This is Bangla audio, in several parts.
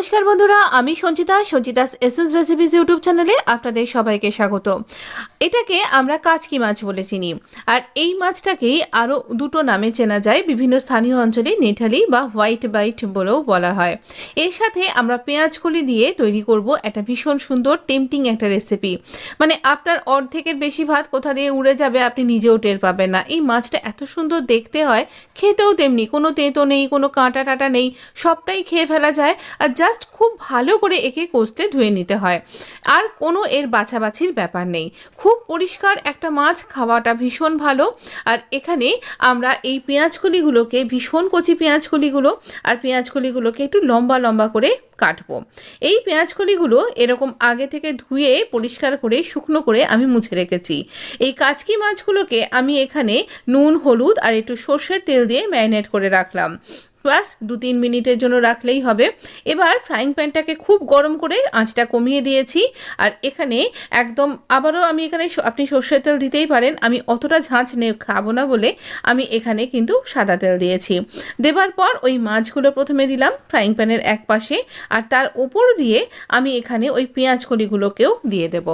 নমস্কার বন্ধুরা, আমি সঞ্চিতাস এসেন্স রেসিপিস ইউটিউব চ্যানেলে আপনাদের সবাইকে স্বাগত। এটাকে আমরা কাচকি মাছ বলে চিনি, আর এই মাছটাকেই আরও দুটো নামে চেনা যায়। বিভিন্ন স্থানীয় অঞ্চলে নেঠালি বা হোয়াইট বাইট বলেও বলা হয়। এর সাথে আমরা পেঁয়াজ কলি দিয়ে তৈরি করব একটা ভীষণ সুন্দর টেম্পটিং একটা রেসিপি। মানে আপনার অর্ধেকের বেশি ভাত কোথা দিয়ে উড়ে যাবে আপনি নিজেও টের পাবেন না। এই মাছটা এত সুন্দর দেখতে হয়, খেতেও তেমনি, কোনো তেঁতো নেই, কোনো কাঁটা টাটা নেই, সবটাই খেয়ে ফেলা যায়। আর জাস্ট খুব ভালো করে একে কষতে ধুয়ে নিতে হয়, আর কোনো এর বাছাবাছির ব্যাপার নেই। খুব পরিষ্কার একটা মাছ, খাওয়াটা ভীষণ ভালো। আর এখানে আমরা এই পেঁয়াজকলিগুলোকে, ভীষণ কচি পেঁয়াজকলিগুলো, আর পেঁয়াজকলিগুলোকে একটু লম্বা লম্বা করে কাটবো। এই পেঁয়াজকলিগুলো এরকম আগে থেকে ধুয়ে পরিষ্কার করে শুকনো করে আমি মুছে রেখেছি। এই কাচকি মাছগুলোকে আমি এখানে নুন, হলুদ আর একটু সর্ষের তেল দিয়ে ম্যারিনেট করে রাখলাম। বাস 2-3 মিনিটের জন্য রাখলেই হবে। এবার ফ্রাইং প্যানটাকে খুব গরম করে আঁচটা কমিয়ে দিয়েছি। আর এখানে একদম আবারও আমি এখানে, আপনি সর্ষের তেল দিতেই পারেন, আমি অতটা ঝাঁঝ খাবো না বলে আমি এখানে কিন্তু সাদা তেল দিয়েছি। দেবার পর ওই মাছগুলো প্রথমে দিলাম ফ্রাইং প্যানের এক পাশে, আর তার ওপর দিয়ে আমি এখানে ওই পেঁয়াজকলিগুলোকেও দিয়ে দেব।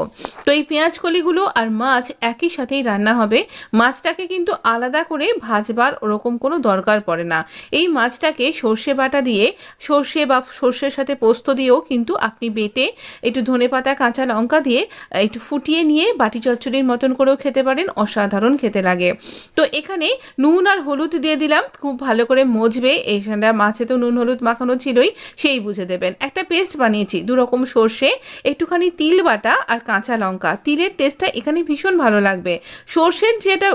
তো এই পেঁয়াজকলিগুলো আর মাছ একই সাথেই রান্না হবে। মাছটাকে কিন্তু আলাদা করে ভাজবার ওরকম কোনো দরকার পড়ে না। এই মাছটাকে সর্ষে বাটা দিয়ে, সর্ষে বা সর্ষের সাথে পোস্ত দিয়েও কিন্তু আপনি বেটে একটু ধনেপাতা, কাঁচা লঙ্কা দিয়ে একটু ফুটিয়ে নিয়ে বাটি চচ্চড়ির মতন করেও খেতে পারেন, অসাধারণ খেতে লাগে। তো এখানে নুন আর হলুদ দিয়ে দিলাম, খুব ভালো করে মজবে। এইখানটা মাছে তো নুন হলুদ মাখানো ছিলই, সেই বুঝে দেবেন। একটা পেস্ট বানিয়েছি, 2 রকম সর্ষে, একটুখানি তিল বাটা আর কাঁচা লঙ্কা। তিলের টেস্টটা এখানে ভীষণ ভালো লাগবে। সর্ষের যেটা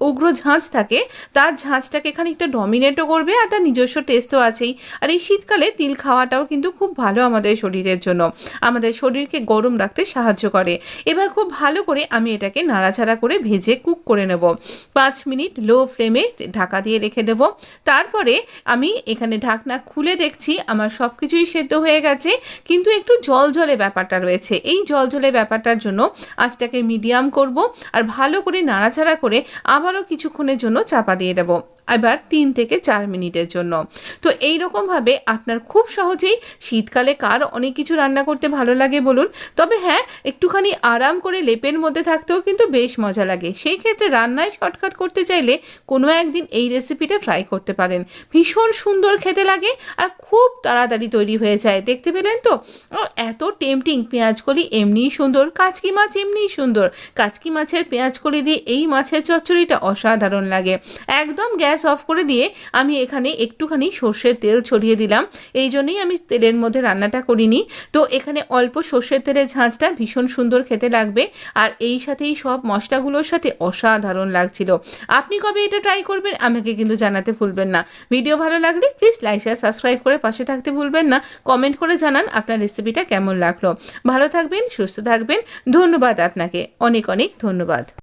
উগ্র ঝাঁঝ থাকে, তার ঝাঁঝটাকে খানিকটা ডমিনেটও করবে, আর তার নিজস্ব টেস্টও আছেই। আর এই শীতকালে তিল খাওয়াটাও কিন্তু খুব ভালো আমাদের শরীরের জন্য, আমাদের শরীরকে গরম রাখতে সাহায্য করে। এবার খুব ভালো করে আমি এটাকে নাড়াচাড়া করে ভেজে কুক করে নেব। 5 মিনিট লো ফ্লেমে ঢাকা দিয়ে রেখে দেব। তারপরে আমি এখানে ঢাকনা খুলে দেখছি আমার সব কিছুই সেদ্ধ হয়ে গেছে, কিন্তু একটু জলজলে ব্যাপারটা রয়েছে। এই জলজলে ব্যাপারটার জন্য আঁচটাকে মিডিয়াম করব, আর ভালো করে নাড়াচাড়া করে আবারও কিছুক্ষণের জন্য চাপা দিয়ে দেব, এবার 3 থেকে 4 মিনিটের জন্য। তো এই রকমভাবে আপনার খুব সহজেই, শীতকালে কার অনেক কিছু রান্না করতে ভালো লাগে বলুন, তবে হ্যাঁ, একটুখানি আরাম করে লেপের মধ্যে থাকতেও কিন্তু বেশ মজা লাগে। সেই ক্ষেত্রে রান্নায় শর্টকাট করতে চাইলে কোনো একদিন এই রেসিপিটা ট্রাই করতে পারেন। ভীষণ সুন্দর খেতে লাগে আর খুব তাড়াতাড়ি তৈরি হয়ে যায়। দেখতে পেলেন তো, এত টেম্পটিং। পেঁয়াজকলি এমনিই সুন্দর, কাচকি মাছ এমনিই সুন্দর। কাচকি মাছের পেঁয়াজকলি দিয়ে এই মাছের চচ্চড়িটা অসাধারণ লাগে। একদম গ্যাস অফ করে দিয়ে আমি এখানে একটুখানি সর্ষের তেল ছড়িয়ে দিলাম। এই জন্যই আমি তেলের মধ্যে রান্নাটা করিনি। তো এখানে অল্প সর্ষের তেলের ঝাঁঝটা ভীষণ সুন্দর খেতে লাগবে, আর এই সাথেই সব মশলাগুলোর সাথে অসাধারণ লাগছিল। আপনি কবে এটা ট্রাই করবেন আমাকে কিন্তু জানাতে ভুলবেন না। ভিডিও ভালো লাগলে প্লিজ লাইক শেয়ার সাবস্ক্রাইব করে পাশে থাকতে ভুলবেন না। কমেন্ট করে জানান আপনার রেসিপিটা কেমন লাগলো। ভালো থাকবেন, সুস্থ থাকবেন। ধন্যবাদ আপনাকে, অনেক অনেক ধন্যবাদ।